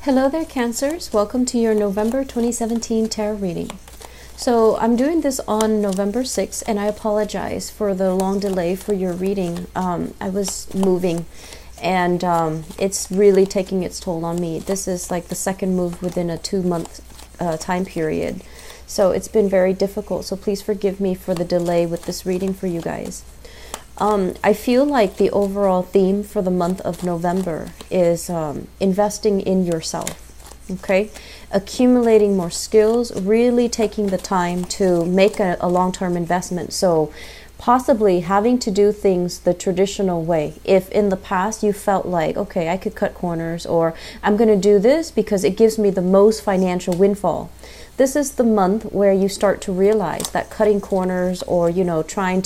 Hello there, Cancers. Welcome to your November 2017 tarot reading. So I'm doing this on November 6th, and I apologize for the long delay for your reading. I was moving, and it's really taking its toll on me. This is like the second move within a 2-month time period. So it's been very difficult, so please forgive me for the delay with this reading for you guys. I feel like the overall theme for the month of November is investing in yourself, okay? Accumulating more skills, really taking the time to make a long-term investment. So possibly having to do things the traditional way. If in the past you felt like, okay, I could cut corners, or I'm going to do this because it gives me the most financial windfall. This is the month where you start to realize that cutting corners, or trying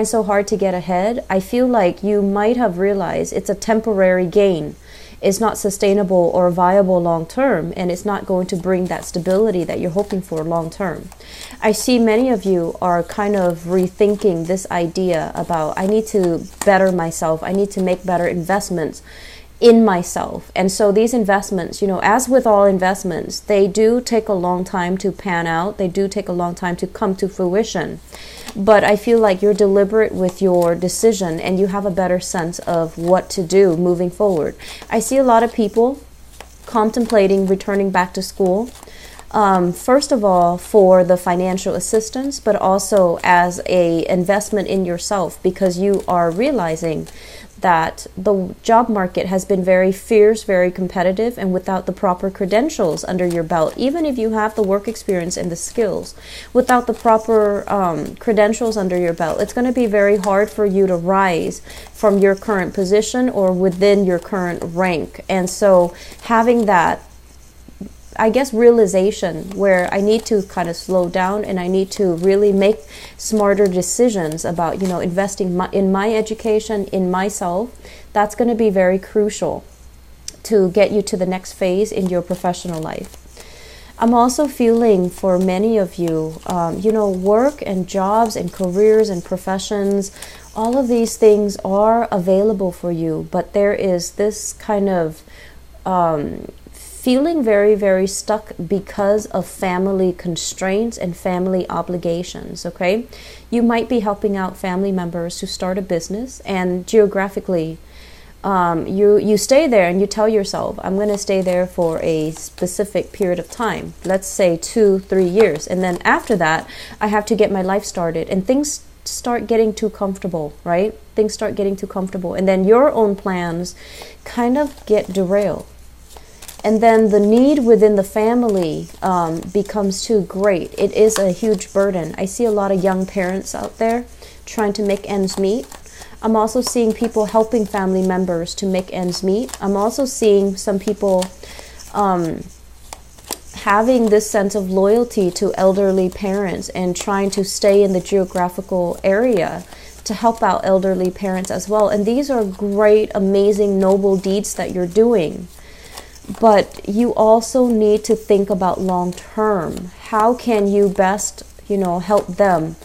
so hard to get ahead, I feel like you might have realized it's a temporary gain. It's not sustainable or viable long term, and it's not going to bring that stability that you're hoping for long term. I see many of you are kind of rethinking this idea about, I need to better myself, I need to make better investments in myself. And so these investments, as with all investments, they do take a long time to pan out. They do take a long time to come to fruition. But I feel like you're deliberate with your decision, and you have a better sense of what to do moving forward. I see a lot of people contemplating returning back to school. First of all, for the financial assistance, but also as a investment in yourself, because you are realizing that the job market has been very fierce, very competitive, and without the proper credentials under your belt, even if you have the work experience and the skills, without the proper credentials under your belt, it's going to be very hard for you to rise from your current position or within your current rank. And so having that, I guess, realization where I need to kind of slow down, and I need to really make smarter decisions about, investing in my education, in myself, that's going to be very crucial to get you to the next phase in your professional life. I'm also feeling for many of you, work and jobs and careers and professions, all of these things are available for you, but there is this kind of feeling very, very stuck because of family constraints and family obligations, okay? You might be helping out family members to start a business, and geographically, you stay there and you tell yourself, I'm going to stay there for a specific period of time, let's say 2-3 years, and then after that, I have to get my life started, and things start getting too comfortable, right? Things start getting too comfortable, and then your own plans kind of get derailed. And then the need within the family becomes too great. It is a huge burden. I see a lot of young parents out there trying to make ends meet. I'm also seeing people helping family members to make ends meet. I'm also seeing some people having this sense of loyalty to elderly parents and trying to stay in the geographical area to help out elderly parents as well. And these are great, amazing, noble deeds that you're doing. But you also need to think about long term. How can you best, help them?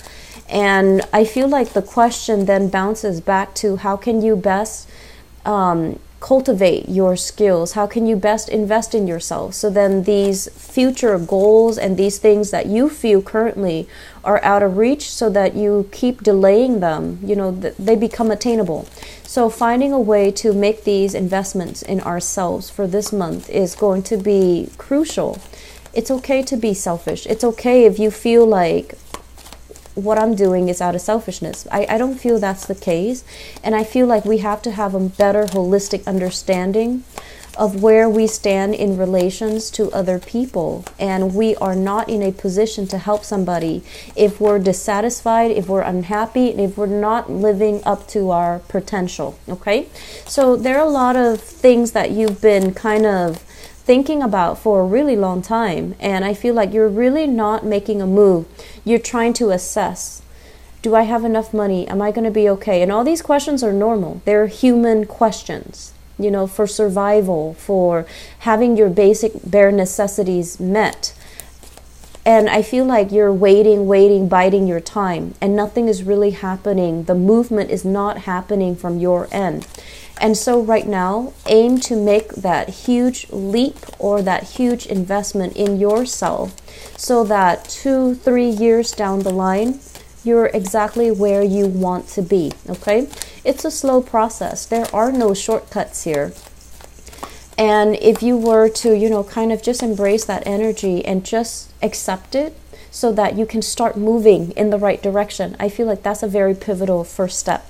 And I feel like the question then bounces back to, how can you best cultivate your skills? How can you best invest in yourself? So then these future goals and these things that you feel currently are out of reach, so that you keep delaying them, they become attainable. So finding a way to make these investments in ourselves for this month is going to be crucial. It's okay to be selfish. It's okay if you feel like what I'm doing is out of selfishness. I don't feel that's the case. And I feel like we have to have a better holistic understanding of where we stand in relations to other people. And we are not in a position to help somebody if we're dissatisfied, if we're unhappy, and if we're not living up to our potential, okay? So there are a lot of things that you've been kind of thinking about for a really long time, and I feel like you're really not making a move. You're trying to assess, do I have enough money? Am I going to be okay? And all these questions are normal. They're human questions, for survival, for having your basic bare necessities met. And I feel like you're waiting, biding your time, and nothing is really happening. The movement is not happening from your end. And so right now, aim to make that huge leap or that huge investment in yourself so that 2-3 years down the line, you're exactly where you want to be, okay? It's a slow process. There are no shortcuts here. And if you were to, you know, kind of just embrace that energy and just accept it so that you can start moving in the right direction, I feel like that's a very pivotal first step.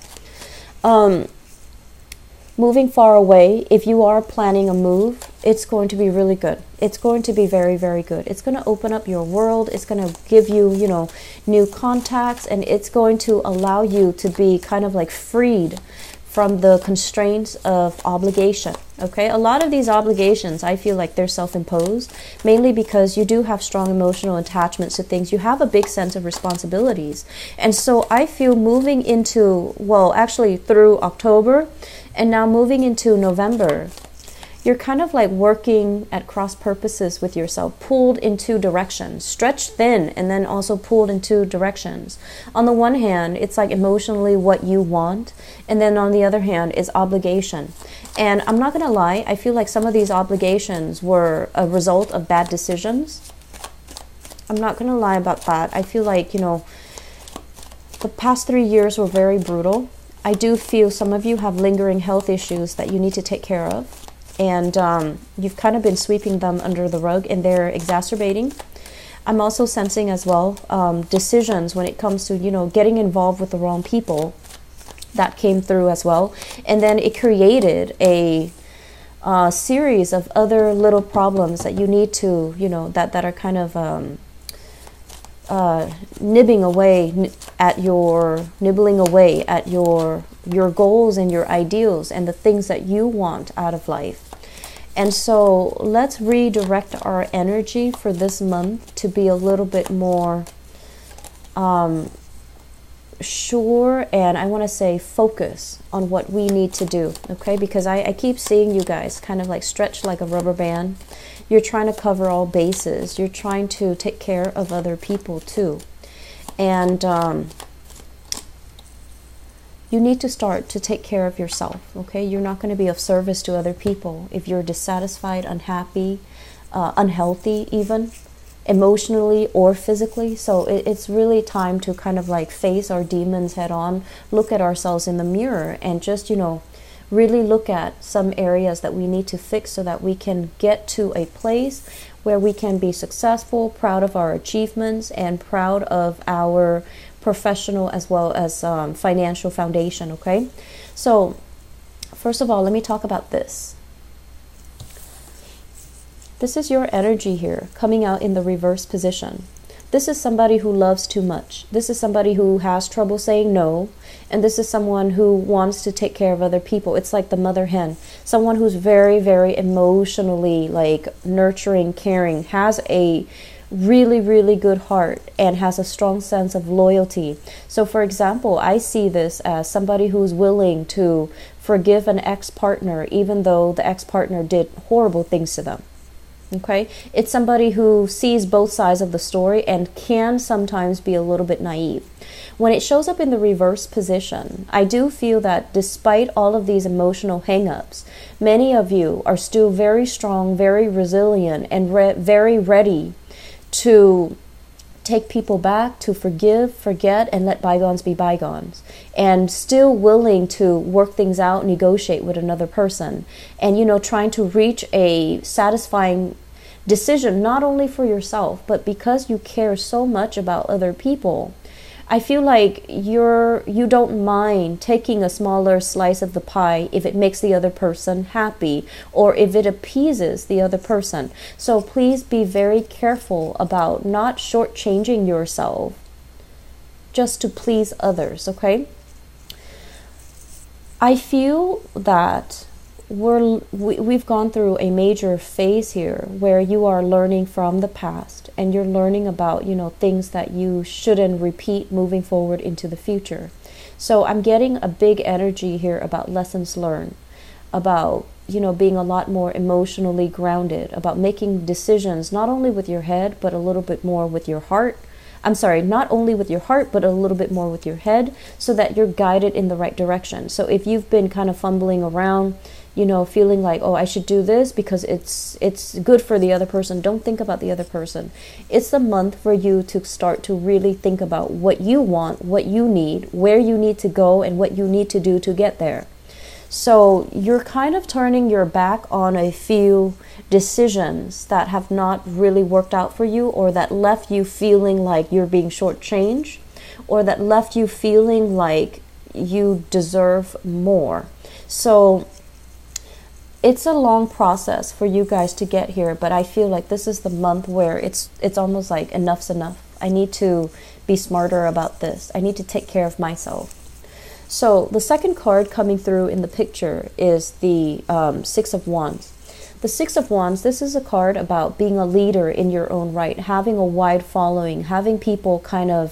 Moving far away, if you are planning a move, it's going to be really good. It's going to be very, very good. It's going to open up your world. It's going to give you, you know, new contacts, and it's going to allow you to be kind of like freed from the constraints of obligation. Okay, a lot of these obligations, I feel like they're self-imposed, mainly because you do have strong emotional attachments to things. You have a big sense of responsibilities. And so I feel moving into, well, actually through October and now moving into November, you're kind of like working at cross purposes with yourself, pulled in two directions, stretched thin, and then also pulled in two directions. On the one hand, it's like emotionally what you want, and then on the other hand is obligation. And I'm not gonna lie, I feel like some of these obligations were a result of bad decisions. I'm not gonna lie about that. I feel like, you know, the past 3 years were very brutal. I do feel some of you have lingering health issues that you need to take care of. And you've kind of been sweeping them under the rug, and they're exacerbating. I'm also sensing as well decisions when it comes to, you know, getting involved with the wrong people. That came through as well. And then it created a series of other little problems that you need to, you know, that are kind of nibbling away at your goals and your ideals and the things that you want out of life. And so let's redirect our energy for this month to be a little bit more sure, and I want to say focus on what we need to do, okay? Because I keep seeing you guys kind of like stretch like a rubber band. You're trying to cover all bases. You're trying to take care of other people too. And you need to start to take care of yourself, okay? You're not going to be of service to other people if you're dissatisfied, unhappy, unhealthy even, emotionally or physically. So it's really time to kind of like face our demons head on, look at ourselves in the mirror, and just, you know, really look at some areas that we need to fix so that we can get to a place where we can be successful, proud of our achievements, and proud of our professional as well as financial foundation, okay? So first of all, let me talk about this. This is your energy here coming out in the reverse position. This is somebody who loves too much. This is somebody who has trouble saying no. And this is someone who wants to take care of other people. It's like the mother hen. Someone who's very, very emotionally like nurturing, caring, has a really, really good heart and has a strong sense of loyalty. So for example, I see this as somebody who's willing to forgive an ex-partner even though the ex-partner did horrible things to them. Okay, it's somebody who sees both sides of the story and can sometimes be a little bit naive. When it shows up in the reverse position, I do feel that despite all of these emotional hang-ups, many of you are still very strong, very resilient, and very ready to take people back, to forgive, forget, and let bygones be bygones, and still willing to work things out, negotiate with another person, and, you know, trying to reach a satisfying decision, not only for yourself, but because you care so much about other people. I feel like you don't mind taking a smaller slice of the pie if it makes the other person happy or if it appeases the other person. So please be very careful about not shortchanging yourself just to please others, okay? I feel that we've gone through a major phase here where you are learning from the past and you're learning about, you know, things that you shouldn't repeat moving forward into the future. So I'm getting a big energy here about lessons learned, about, being a lot more emotionally grounded, about making decisions not only with your head, but a little bit more with your heart. I'm sorry, not only with your heart, but a little bit more with your head, so that you're guided in the right direction. So if you've been kind of fumbling around, feeling like, oh, I should do this because it's good for the other person, don't think about the other person. It's the month for you to start to really think about what you want, what you need, where you need to go, and what you need to do to get there. So you're kind of turning your back on a few decisions that have not really worked out for you, or that left you feeling like you're being shortchanged, or that left you feeling like you deserve more. So it's a long process for you guys to get here, but I feel like this is the month where it's almost like enough's enough. I need to be smarter about this. I need to take care of myself. So the second card coming through in the picture is the Six of Wands. The Six of Wands, this is a card about being a leader in your own right, having a wide following, having people kind of,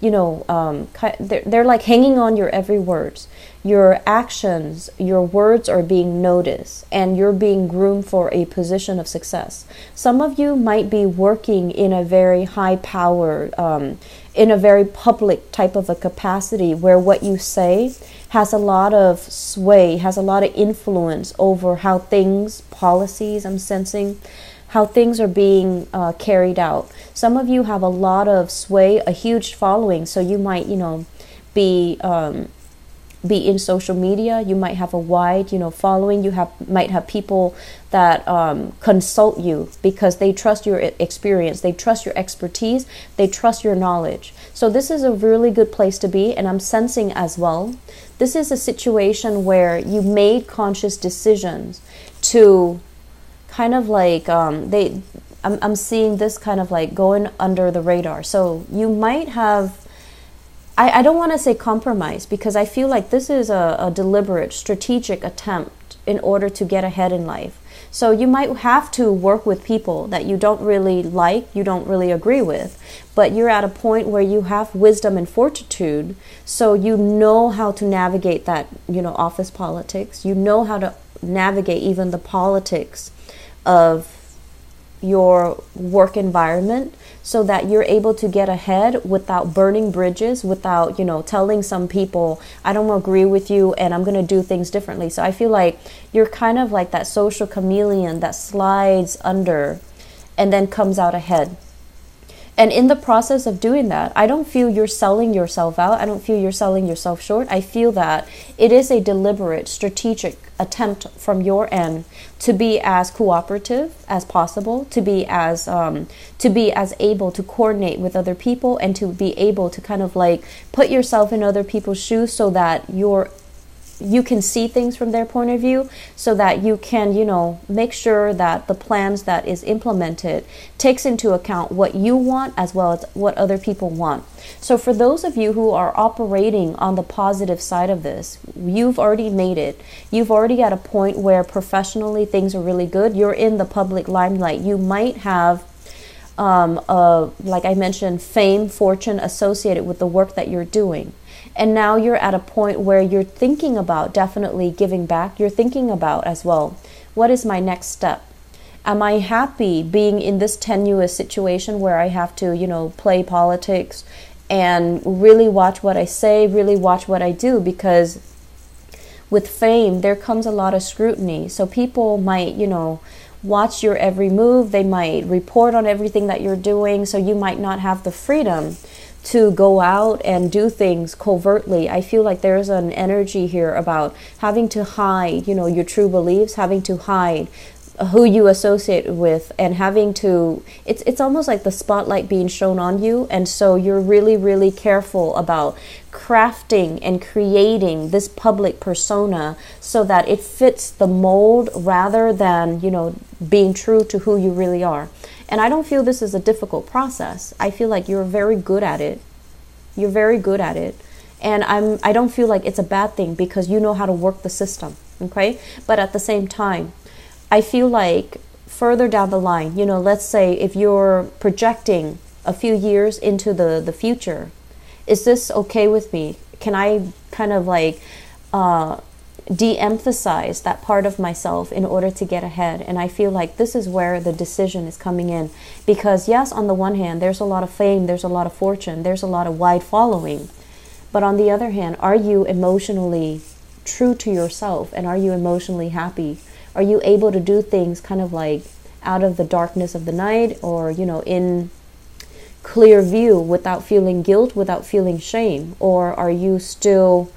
they're like hanging on your every word. Your actions, your words are being noticed, and you're being groomed for a position of success. Some of you might be working in a very high power, in a very public type of a capacity, where what you say has a lot of sway, has a lot of influence over how things, policies, I'm sensing, how things are being carried out. Some of you have a lot of sway, a huge following, so you might, be in social media. You might have a wide, following. You might have people that consult you because they trust your experience, they trust your expertise, they trust your knowledge. So this is a really good place to be, and I'm sensing as well, this is a situation where you made conscious decisions to kind of like, I'm seeing this kind of like going under the radar. So you might have, I don't want to say compromise, because I feel like this is a deliberate, strategic attempt in order to get ahead in life. So you might have to work with people that you don't really like, you don't really agree with, but you're at a point where you have wisdom and fortitude, so you know how to navigate that, office politics. You know how to navigate even the politics of your work environment, so that you're able to get ahead without burning bridges, without, telling some people, I don't agree with you and I'm going to do things differently. So I feel like you're kind of like that social chameleon that slides under and then comes out ahead. And in the process of doing that, I don't feel you're selling yourself out. I don't feel you're selling yourself short. I feel that it is a deliberate, strategic attempt from your end to be as cooperative as possible, to be as able to coordinate with other people, and to be able to kind of like put yourself in other people's shoes, so that you can see things from their point of view, so that you can, make sure that the plans that is implemented takes into account what you want as well as what other people want. So for those of you who are operating on the positive side of this, you've already made it. You've already at a point where professionally things are really good. You're in the public limelight. You might have like I mentioned, fame, fortune associated with the work that you're doing. And now you're at a point where you're thinking about definitely giving back. You're thinking about as well, what is my next step? Am I happy being in this tenuous situation where I have to, play politics and really watch what I say, really watch what I do? Because with fame, there comes a lot of scrutiny. So people might, watch your every move. They might report on everything that you're doing. So you might not have the freedom to go out and do things covertly. I feel like there's an energy here about having to hide, your true beliefs, having to hide who you associate with, and having to, it's almost like the spotlight being shown on you. And so you're really, really careful about crafting and creating this public persona so that it fits the mold rather than, being true to who you really are. And I don't feel this is a difficult process. I feel like you're very good at it. You're very good at it. And I don't feel like it's a bad thing, because you know how to work the system, okay? But at the same time, I feel like further down the line, let's say if you're projecting a few years into the future, is this okay with me? Can I kind of like de-emphasize that part of myself in order to get ahead. And I feel like this is where the decision is coming in, because yes, on the one hand, there's a lot of fame, there's a lot of fortune, there's a lot of wide following, but on the other hand, are you emotionally true to yourself, and are you emotionally happy? Are you able to do things kind of like out of the darkness of the night, or in clear view, without feeling guilt, without feeling shame? Or are you still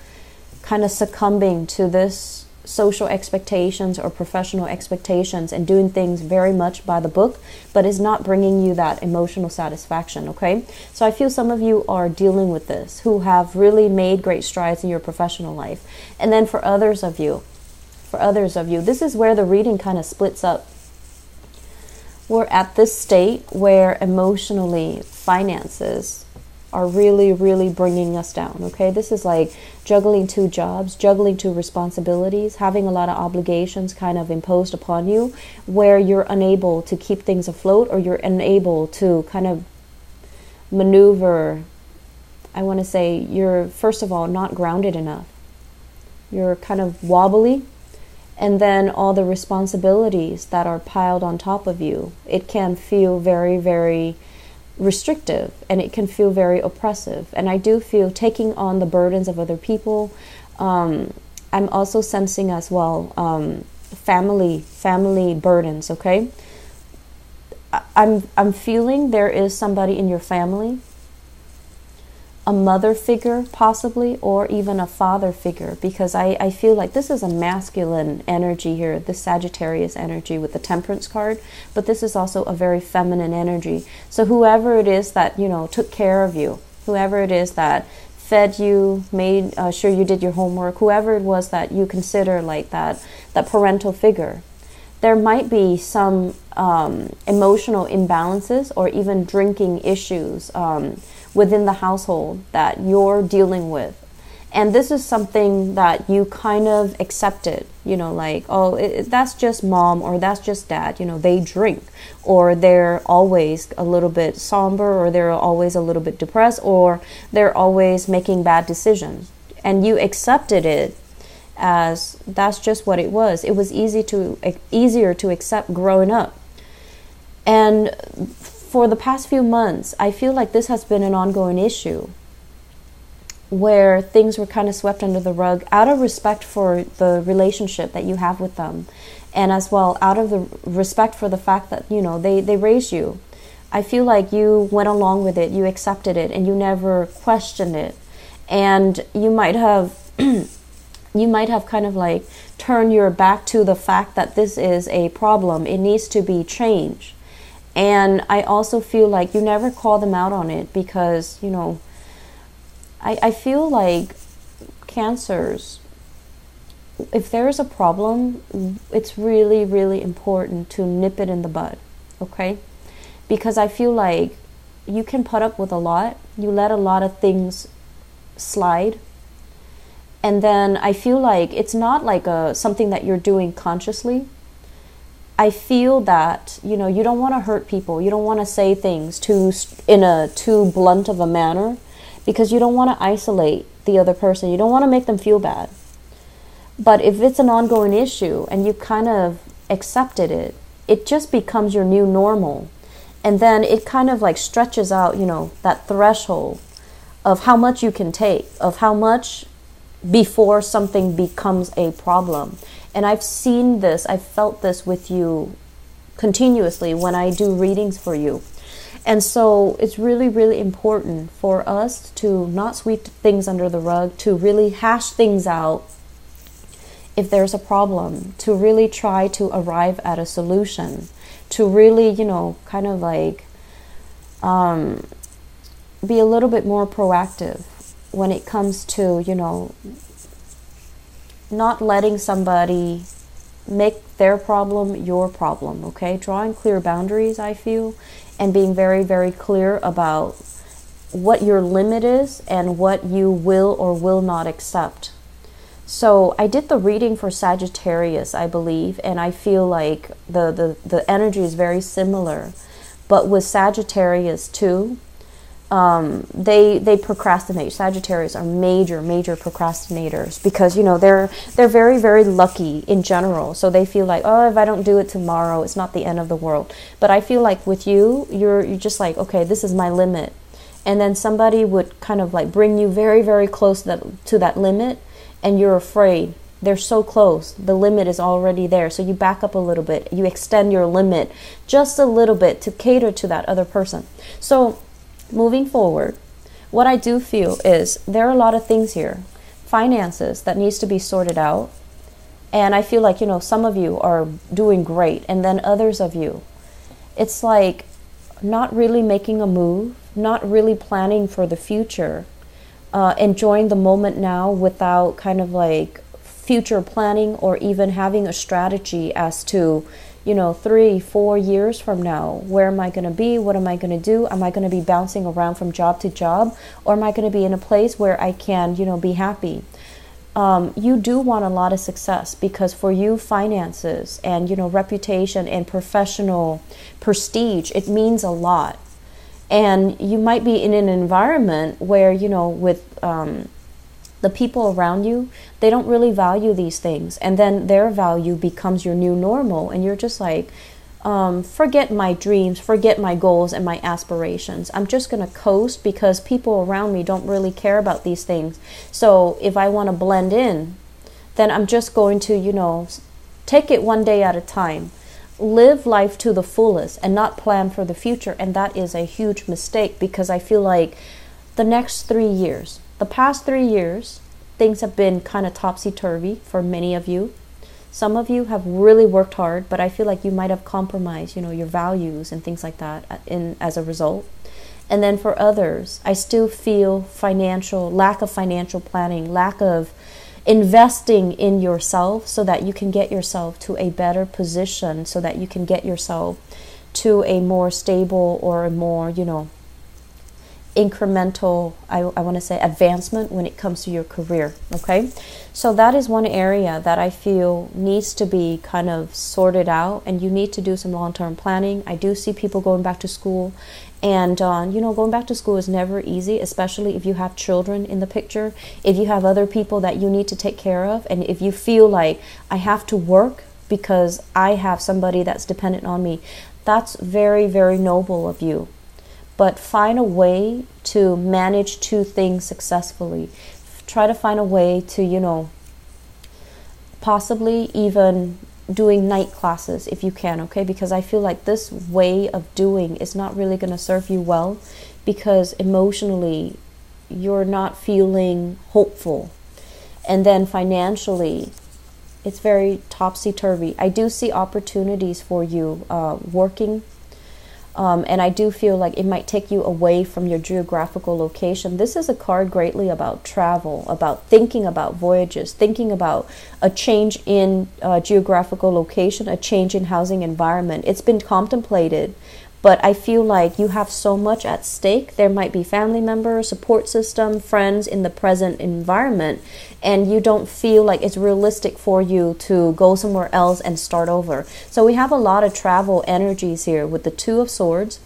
kind of succumbing to this social expectations or professional expectations and doing things very much by the book, but is not bringing you that emotional satisfaction? Okay, so I feel some of you are dealing with this, who have really made great strides in your professional life. And then for others of you, this is where the reading kind of splits up. We're at this state where emotionally finances are really, really bringing us down, okay? This is like juggling 2 jobs, juggling 2 responsibilities, having a lot of obligations kind of imposed upon you, where you're unable to keep things afloat, or you're unable to kind of maneuver. I want to say you're, first of all, not grounded enough. You're kind of wobbly, and then all the responsibilities that are piled on top of you, it can feel very, very restrictive, and it can feel very oppressive. And I do feel taking on the burdens of other people. I'm also sensing as well family burdens, okay? I'm feeling there is somebody in your family, a mother figure possibly, or even a father figure, because I feel like this is a masculine energy here, the Sagittarius energy with the Temperance card, but this is also a very feminine energy. So whoever it is that, took care of you, whoever it is that fed you, made sure you did your homework, whoever it was that you consider like that parental figure, there might be some emotional imbalances or even drinking issues within the household that you're dealing with. And this is something that you kind of accepted, like, oh, that's just mom, or that's just dad, they drink, or they're always a little bit somber, or they're always a little bit depressed, or they're always making bad decisions. And you accepted it as that's just what it was. It was easier to accept growing up. And for the past few months, I feel like this has been an ongoing issue, where things were kind of swept under the rug out of respect for the relationship that you have with them, and as well out of the respect for the fact that they raised you. I feel like you went along with it, you accepted it, and you never questioned it. And you might have kind of like turned your back to the fact that this is a problem, it needs to be changed. And I also feel like you never call them out on it, because I feel like Cancers, if there is a problem, it's really, really important to nip it in the bud, okay? Because I feel like you can put up with a lot, you let a lot of things slide, and then I feel like it's not like something that you're doing consciously. I feel that, you don't want to hurt people, you don't want to say things in a too blunt of a manner, because you don't want to isolate the other person, you don't want to make them feel bad. But if it's an ongoing issue and you kind of accepted it, it just becomes your new normal. And then it kind of like stretches out, that threshold of how much you can take, of how much before something becomes a problem. And I've seen this, I've felt this with you continuously when I do readings for you. And so it's really, really important for us to not sweep things under the rug, to really hash things out if there's a problem, to really try to arrive at a solution, to really, kind of like be a little bit more proactive when it comes to, not letting somebody make their problem your problem, okay? Drawing clear boundaries, I feel, and being very, very clear about what your limit is and what you will or will not accept. So I did the reading for Sagittarius, I believe, and I feel like the energy is very similar. But with Sagittarius too, They procrastinate. Sagittarius are major procrastinators because, you know, they're very, very lucky in general. So they feel like, oh, if I don't do it tomorrow, it's not the end of the world. But I feel like with you, you're just like, okay, this is my limit. And then somebody would kind of like bring you very, very close to that limit, and you're afraid. They're so close. The limit is already there. So you back up a little bit. You extend your limit just a little bit to cater to that other person. So moving forward, what I do feel is there are a lot of things here. Finances that needs to be sorted out. And I feel like, you know, some of you are doing great. And then others of you, it's like not really making a move, not really planning for the future, enjoying the moment now without kind of like future planning or even having a strategy as to, you know, 3-4 years from now, where am I going to be? What am I going to do? Am I going to be bouncing around from job to job? Or am I going to be in a place where I can, you know, be happy? You do want a lot of success because for you, finances and, you know, reputation and professional prestige, it means a lot. And you might be in an environment where, you know, with the people around you, they don't really value these things. And then their value becomes your new normal. And you're just like, forget my dreams, forget my goals and my aspirations. I'm just going to coast because people around me don't really care about these things. So if I want to blend in, then I'm just going to, you know, take it one day at a time. Live life to the fullest and not plan for the future. And that is a huge mistake because I feel like the next 3 years, the past 3 years, things have been kind of topsy-turvy for many of you. Some of you have really worked hard, but I feel like you might have compromised, you know, your values and things like that as a result. And then for others, I still feel lack of financial planning, lack of investing in yourself so that you can get yourself to a better position, so that you can get yourself to a more stable or a more, you know, incremental, I want to say, advancement when it comes to your career. Okay, so that is one area that I feel needs to be kind of sorted out, and you need to do some long-term planning. I do see people going back to school, and you know, going back to school is never easy, especially if you have children in the picture, if you have other people that you need to take care of, and if you feel like I have to work because I have somebody that's dependent on me. That's very, very noble of you. But find a way to manage two things successfully. Try to find a way to, you know, possibly even doing night classes if you can, okay? Because I feel like this way of doing is not really going to serve you well because emotionally you're not feeling hopeful. And then financially, it's very topsy-turvy. I do see opportunities for you working. And I do feel like it might take you away from your geographical location. This is a card greatly about travel, about thinking about voyages, thinking about a change in geographical location, a change in housing environment. It's been contemplated, but I feel like you have so much at stake. There might be family members, support system, friends in the present environment, and you don't feel like it's realistic for you to go somewhere else and start over. So we have a lot of travel energies here with the Two of Swords,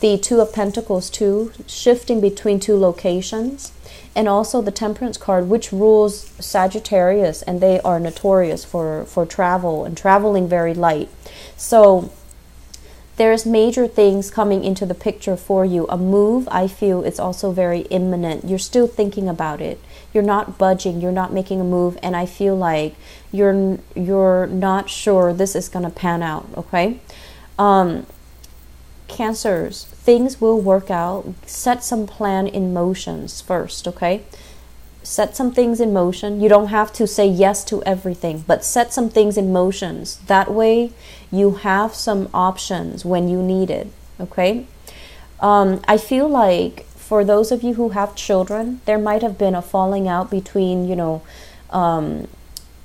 the Two of Pentacles too, shifting between two locations, and also the Temperance card, which rules Sagittarius, and they are notorious for travel and traveling very light. So there's major things coming into the picture for you. A move, I feel, is also very imminent. You're still thinking about it. You're not budging. You're not making a move. And I feel like you're not sure this is going to pan out, okay? Cancers, things will work out. Set some plan in motions first, okay? Set some things in motion. You don't have to say yes to everything, but set some things in motions. That way you have some options when you need it, okay? I feel like for those of you who have children, there might have been a falling out between, you know,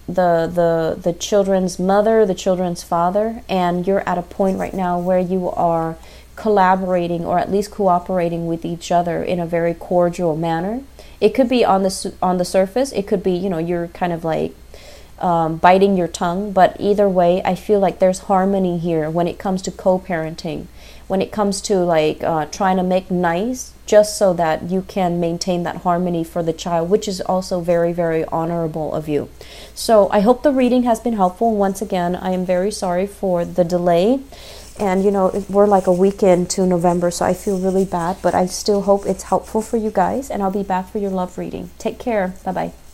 the children's mother, the children's father, and you're at a point right now where you are collaborating or at least cooperating with each other in a very cordial manner. It could be on the surface. It could be, you know, you're kind of like biting your tongue. But either way, I feel like there's harmony here when it comes to co-parenting, when it comes to like trying to make nice just so that you can maintain that harmony for the child, which is also very, very honorable of you. So I hope the reading has been helpful. Once again, I am very sorry for the delay. And, you know, we're like a week into November, so I feel really bad. But I still hope it's helpful for you guys. And I'll be back for your love reading. Take care. Bye-bye.